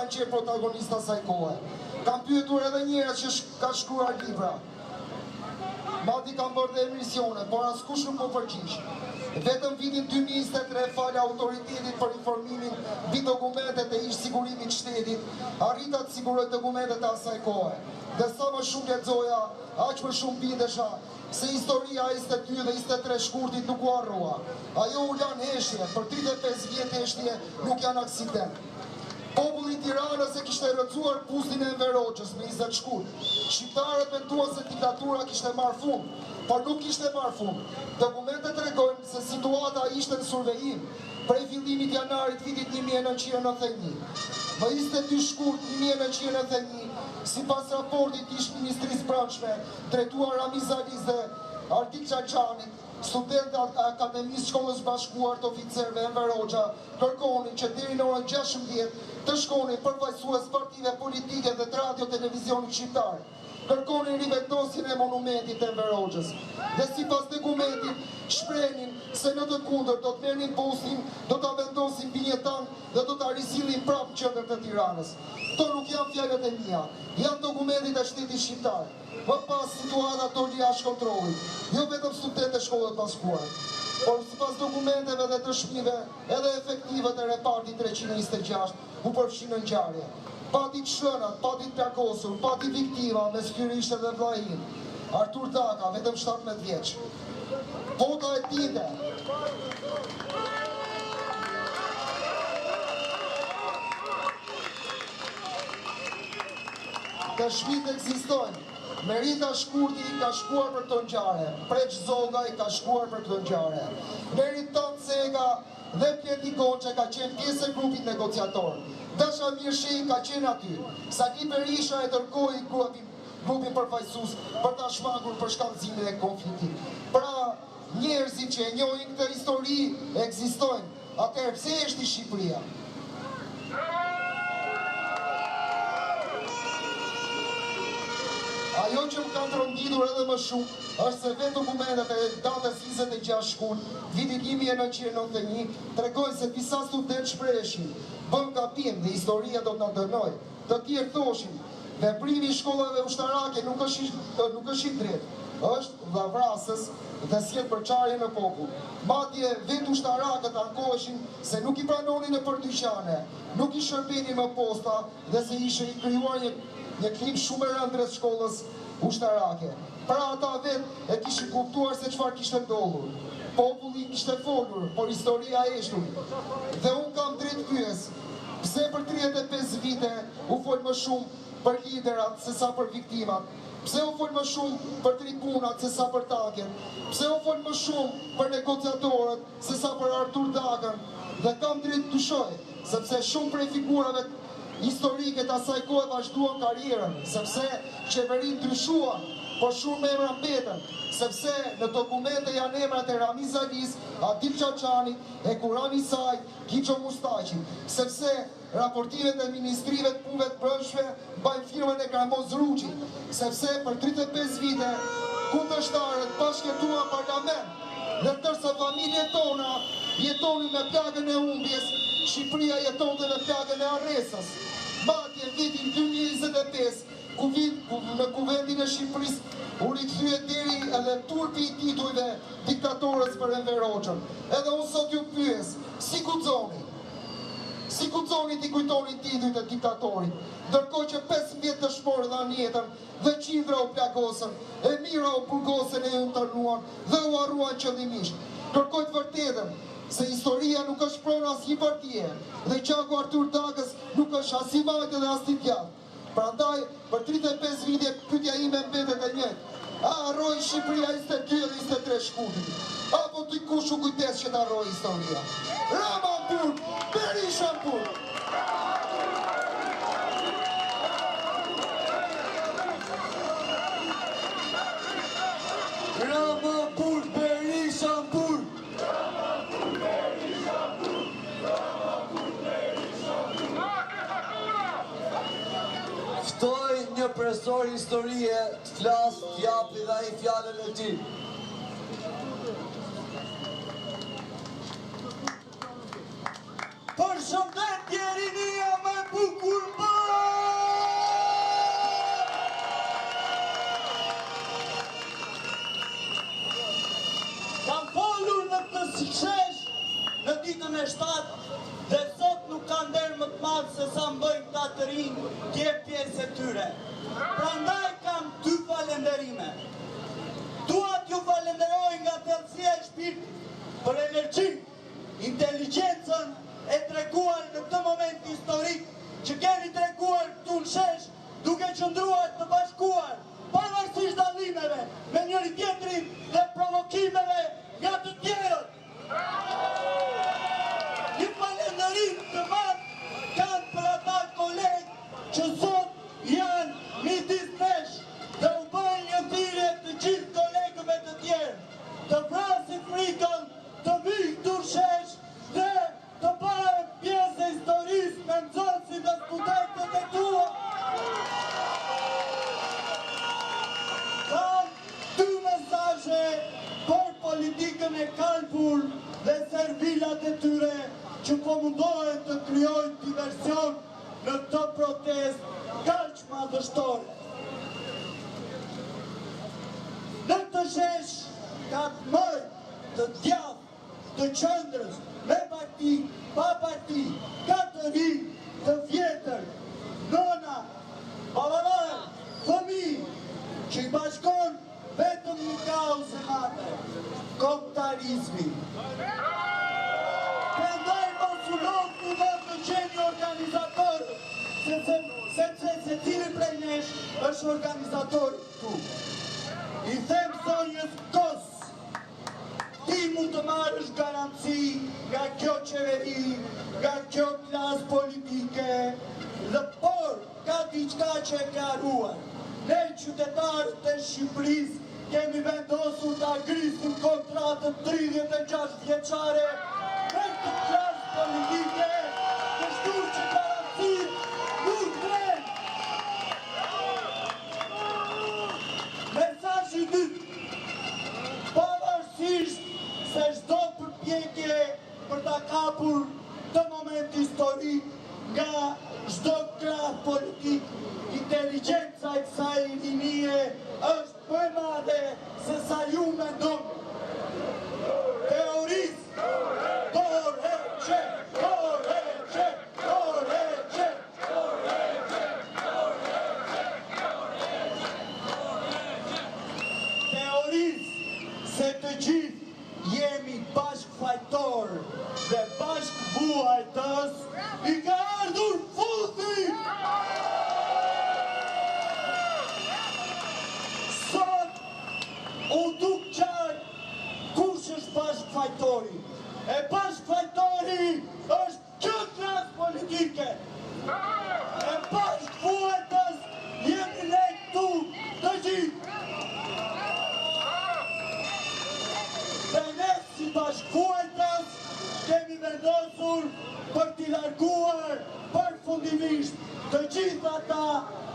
kanë qenë protagonista saj kohe. Kam pyetur edhe njerëz që ka shkruar libra. Madje kam bërë dhe emisione, por askush nuk më përgjigj. Vetëm vitin 2023 falë autoritetit për informimin mbi dokumentet e ish sigurimit shtetit, arrita të siguroj dokumentet e asaj kohe. Dhe sa më shumë lexoja, aq më shumë bindesha se historia 22 dhe 23 shkurtit nuk u harrua. Ajo u lan heshtje, për 35 vjet heshtje nuk janë aksident. Populli i Tiranës e kishte rrëcuar pustin e Enver Hoxhës me 20 shkurt. Shqiptarët menduan se diktatura kishte marrë fund, por nuk kishte marrë fund. Dokumentet tregojnë se situata ishte në survejim prej fillimit janarit vitit 1991. Më 22 shkurt 1991, sipas raportit ish Ministrisë Brendshme, drejtuar Ramiz Alis dhe Artik Çaçanit, studentët Akademisë Shkollës Bashkuar të Oficerëve Enver Hoxha kërkonin që deri në orën 16 të shkonin përfaqësues partive politike dhe të radio televizionit shqiptar. Kërkonin rivendosjen e monumentit të Enver Hoxhës. Dhe sipas dokumentit shprehin se në të kundërt do të merrnin postin, do ta vendosin binjetan dhe do ta risillin prapë në qendër të Tiranës. Këto nuk janë fjalët e mia, janë dokumentet e shtetit shqiptar. Më pas situata doli jashtë kontrollit, jo vetëm studentët e shkollës bashkuar, por sipas dokumenteve dhe të shpive, edhe efektivat e repartit 326 u përfshin në ngjarje. Pati shënat, pati plakosur, pati viktima me Skyrishte dhe vllajin. Artur Daka, vetëm 17 vjeç. Vota e tinte. Të shpit ekzistojnë. Merita Shkurti ka shkuar për këtë ngjarje, Preç Zoga i ka shkuar për këtë ngjarje. Meriton Cega dhe Pjeti Goçe ka qenë pjesë e grupit negociator. Dasha Mirshi ka qenë aty. Sali Berisha e tërkoi grupin përfaqësues për ta shmangur për shkallëzimin e konfliktit. Pra, njerëzit që e njohin këtë histori ekzistojnë. Atëherë pse është Shqipëria? Ajo që më kanë trondituar edhe më shumë është se vetë dokumentet e datës 26 shkurt, vitit 1991, tregojnë se disa studentë shprehin, bën gabim dhe historia do të na dënojë. Të tjerë thoshin, veprimi i shkollave ushtarake nuk është i drejtë, është vravrasës dhe sjell përçarje në popull. Madje vetë ushtarakët ankoheshin se nuk i pranonin në përdyqane, nuk i shërbenin më posta dhe se ishte i krijuar një klim shumë e rëndë rreth shkollës ushtarake. Pra ata vetë e kishin kuptuar se çfarë kishte ndodhur. Populli kishte folur, por historia eshtur. Dhe unë kam drejt pyes, pse për 35 vite u fol më shumë për liderat se sa për viktimat? Pse u fol më shumë për tribunat se sa për tanket? Pse u fol më shumë për negociatorët se sa për Artur Dakën? Dhe kam drejt të shoj, sepse shumë prej figurave historike të asaj kohe vazhduan karrierën, sepse qeverinë ndryshuan, por shumë emra mbetën, sepse në dokumente janë emrat e Ramiz Alis, Adil Çaçanit, e Kurani Saj, Giço Mustaqi, sepse raportimet e ministrive të punëve të brendshme mbajnë firmën e Gramoz Ruçi, sepse për 35 vite kundërshtarët bashkëtuan parlament, dhe tërsa familjet tona jetonin me plagën e humbjes, Shqipëria jetonte me plagën e arresës. Madje vitin 2025, në kuvendin e Shqipërisë u rikthye deri edhe turpi i titujve diktatorës për Enver Hoxhën. Edhe unë sot ju pyes, si guxoni t'i kujtoni titujt e diktatorit, ndërkohë që 15 dëshmorë dhanë jetën dhe qindra u plagosën, e mira u burgosën e internuan dhe u harruan qëllimisht. Kërkoj të vërtetën se historia nuk është pronë asnjë partie dhe gjaku Artur Dakës nuk është as i majtë dhe as i djathtë. Prandaj, për 35 vite pyetja ime mbetet e njëjtë. A harroi Shqipëria 22 dhe 23 shkurtit? Apo dikush u kujdes që ta harroi historia? Rama në burg, Berisha në burg! Rama në burg, Berisha në burg! Ftoj një profesor historie të flasë, të japi dhe ai fjalën e tij. Përshëndetje rinia më e bukur sa mbëjnë ta të rinj, tje pjesë e tyre. Prandaj kam 2 falenderime. Dua t'ju falenderoj nga thellësia e shpirtit për energji, inteligjencën e treguar në këtë moment historik që keni treguar këtu në shesh, duke qëndruar të bashkuar, pavarësisht dallimeve me njëri tjetrin dhe provokimeve nga të tjerët. Një falenderim të madh kanë për ata kolegë që sot janë midis nesh dhe u bëjnë një thirrje të gjithë kolegëve të tjerë të vrasin frikën, të vijnë këtu në shesh dhe të bëhen pjesë e historisë me nxënësit dhe studentët e tua. Kam 2 mesazhe për politikën e kalpur dhe servilat e tyre që po mundohen të krijojnë diversion në këtë protest kaq madhështore. Në të shesh ka të mëj, të djathë, të qëndrës, me parti, pa parti, ka të ri, të vjetër, nëna, babalar, fëmijë, që i bashkon vetëm një kauzë madhe, kombëtarizmi. Prandaj mos u lodhni më të gjeni organizatorët, sepse secili prej nesh është organizator këtu. I them zonjës Kos, ti mund të marrësh garanci nga kjo qeveri, nga kjo klasë politike, dhe por ka diçka që e ka harruar. Ne qytetarët e Shqipërisë kemi vendosur të agrisim kontratën 36 vjeçare me këtë klasë politike, të shtur që garancit nuk vren. Mesazhi i dytë, pavarësisht se çdo përpjekje për ta kapur të moment historik nga çdo krah politik, inteligjenca e kësaj rinie është më e madhe se sa ju mendoni. Teorisë, dorëheqje, dorëheqje, dorëheqje. Teorisë se të gjithë jemi bashkëfajtor dhe bashkëvuajtës, i ka ardhur fundi! Sot u duk qartë kush është bashkëfajtori. E bashkëfajtori është kjo klasë politike. E bashkëvuajtës jemi ne këtu të gjithë. Dhe ne si bashkëvuajtës kemi vendosur për t'i larguar përfundimisht të gjithë ata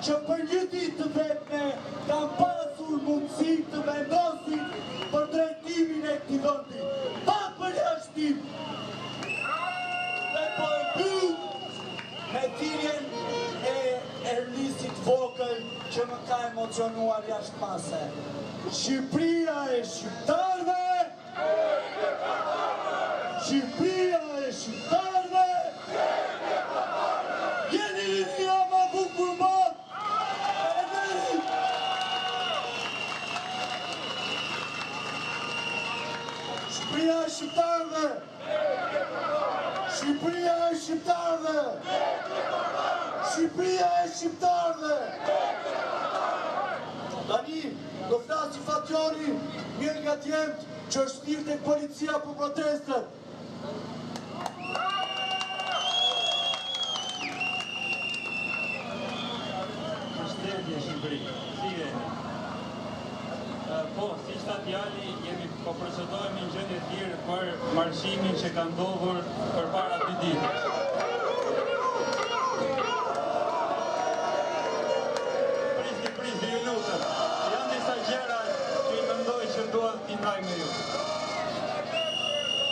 që për një ditë të vetme kanë pasur mundësi të vendosin për drejtimin e këtij vendi, pa përjashtim. Dhe po e mbyll me thirrjen e Erlisit vogël që më ka emocionuar jashtëmase. Shqipëria e shqiptarëve, Shqipëria e shqiptarëve, jeni linia më bukur botë. Shqipëria e shqiptarëve, Shqipëria e shqiptarëve, Shqipëria e shqiptarëve. Tani, do flasë Fatjori, mirë nga tjemë që është thirrë tek policia për protestët. Përshëndetje Shqipëri, si jeni? Po, si shtat djali, po procedohemi në gjendje të lirë për marshimin që ka ndodhur përpara 2 ditësh. Prisni, ju lutem. Janë disa gjëra që i mendoj që dua t'i ndaj me ju.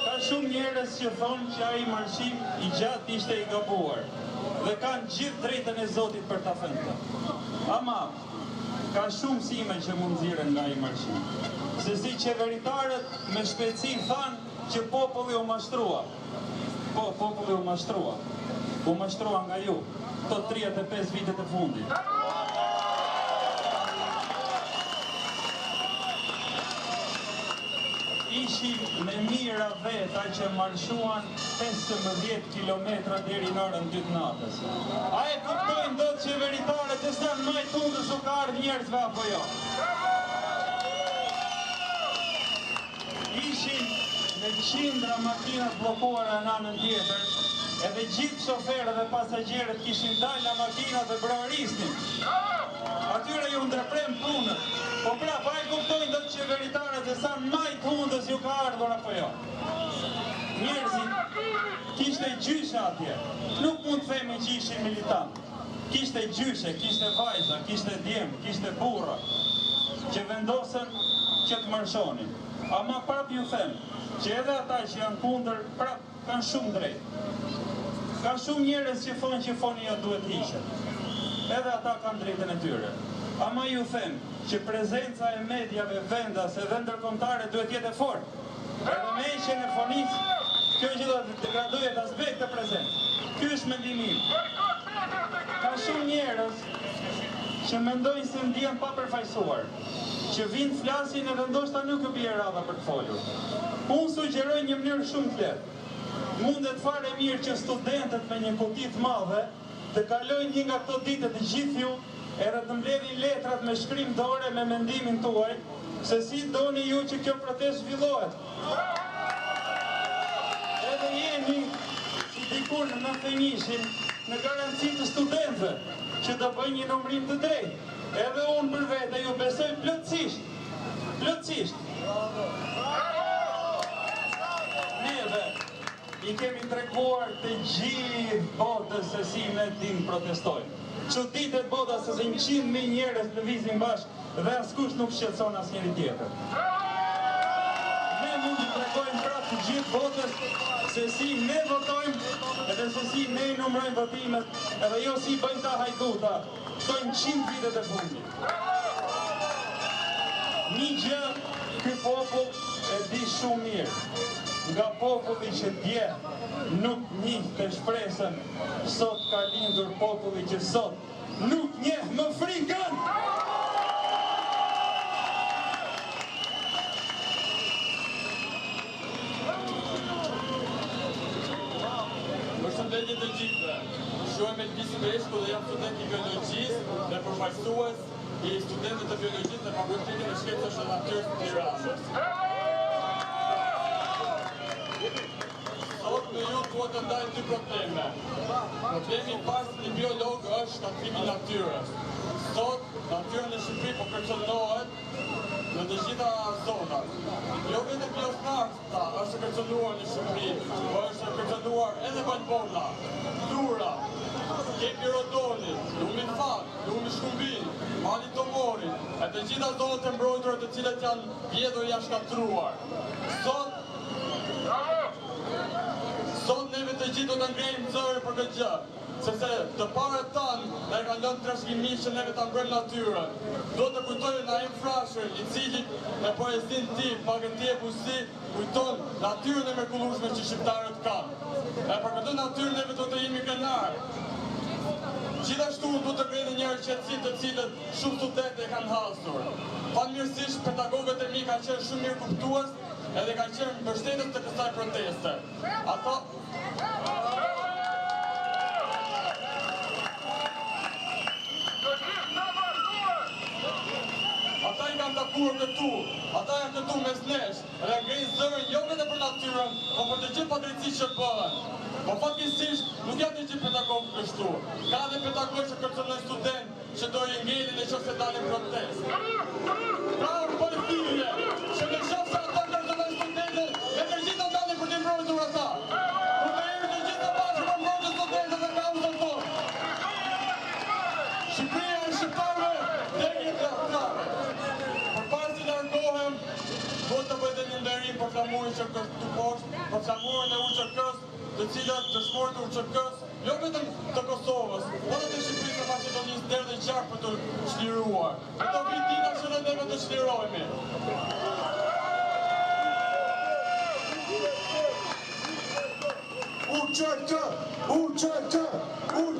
Ka shumë njerëz që thonë që ai marshim i gjatë ishte i gabuar dhe kanë gjithë drejtën e Zotit për ta thënë. Ama ka shumë sime që mund nxiren nga ai marshim. Se si qeveritarët me shpejtësi thanë që populli u mashtrua. Po, populli u mashtrua. u mashtrua nga ju, të 35 vitet e fundit. Ishim me mira veta që marshuan 15 kilometra deri në orën 2 të natës. A e kuptojnë do të qeveritarët e sa më tundës u ka ardhur njerëzve apo jo? Ishin me qindra makinat bllokuara në anën tjetër, edhe gjithë shoferët dhe pasagjerët kishin dalë nga makinat dhe brorisnin. Atyre ju ndërprem punën. Po pra, pa e kuptojnë do të qeveritarët e sa maj të hundës ju ka ardhur apo jo. Njerëzit kishte gjyshe atje. Nuk mund të themi që ishin militant. Kishte gjyshe, kishte vajza, kishte djem, kishte burra, që vendosen që të marshonin. Ama prap ju them, që edhe ata që janë kundër, prap kanë shumë drejt. Ka shumë njerëz që thonë që foni jo duhet hiqet. Edhe ata kanë drejtën e tyre. Ama ju them që prezenca e mediave vendase dhe ndërkombëtare duhet jetë e fortë. Edhe me heqjen e fonisë, kjo gjë do të degradohet aspekt të prezencë. Ky është mendimi im. Ka shumë njerëz që mendojnë se ndihen pa përfaqësuar, që vinë flasin edhe ndoshta nuk u bie radha për të folur. Unë sugjeroj një mënyrë shumë të lehtë. Mundet fare mirë që studentët me një kuti të madhe të kalojnë një nga këto ditë të gjithë ju, edhe të mbledhin letrat me shkrim dore me mendimin tuaj, se si doni ju që kjo protestë zhvillohet. Edhe jeni, si dikur në themishin, në garanci të studentëve, që të bëjnë një numërim të drejtë. Edhe unë për vete ju besoj plotësisht. Plotësisht. Neve i kemi treguar të gjithë botës se si ne dim protestojnë. Çuditet bota se 100.000 njerëz lëvizin bashkë dhe askush nuk shqetëson asnjëri tjetër. Ne mund të tregojmë prapë të gjithë botës se si ne votojmë edhe se si ne i numërojmë votimet, edhe jo si bëjnë ta hajduta, këto 100 vitet e fundit. Një gjë ky popull e di shumë mirë. Nga populli që dje nuk njeh të shpresën, sot ka lindur populli që sot nuk njeh më frikën. Përshëndetje të gjithëve. Shohem Elvis Peshku dhe jam student i biologjisë dhe përfaqësues i studentëve të biologjisë në Fakultetin e Shkencave së Natyrës të Tiranës. Sot në ju duhet të ndajmë dy probleme. Problemi i parë si një biolog është shkatrimi i natyrës. Sot natyra në Shqipëri po kërcënohet në të gjitha zonat. Jo vetëm biosfera është e kërcënuar në Shqipëri, por është e kërcënuar edhe Valbona, Lura, Kepi Rodoni, Lumi Fat, Lumi Shkumbin, Mali Tomorit, e të gjitha zonat e mbrojtura të cilat janë vjedhur janë shkatruar. Sot neve të gjithë do të ngrejmë zëri për këtë gjë, sepse të parët tanë ne kanë lënë trashëgimi që neve ta mbrojmë natyrën. Do të kujtojmë Naim Frashëri, i cili me poezinë e tij, Pagëtie Busi, kujton natyrën e mrekullueshme që shqiptarët kanë. E për këtë natyrë neve do të jemi krenarë. Gjithashtu do të krejnë njerë qetësi të cilët shumë studentë e kanë hasur. Fatmirësisht pedagogët e mi kanë qenë shumë mirë kuptues edhe kanë qenë mbështetës të kësaj proteste. Ata i kanë takuar këtu, ata janë këtu mes nesh, dhe ngrinë zërin jo vetëm për natyrën, por për të gjithë padrejtësitë që bëhen. Po fatkeqësisht nuk janë të gjithë pedagogë kështu. Ka dhe pedagogë që kërcënojnë student që do i ngelin nëse dalin protestë. Pra politike që në shofë se ata kërcënojnë studentët, me të gjithë dalin për të mbrojtur ata. Për të erë të gjithë bashkë për mbrojtur studentët dhe kauzën tonë. Shqipëria e shqiptarëve deri te aftrave. Përpara se të largohem, do të bëj një nderim për flamurin që këtu poshtë, për flamurin e UÇK-s, të cilat dëshmorët e UÇK-s, jo vetëm të Kosovës, por edhe të Shqipërisë dhe Maqedonisë derdhën dhe qark për të çliruar. Këto vit dita që ne neve të çlirohemi. U UÇK, UÇK, UÇK.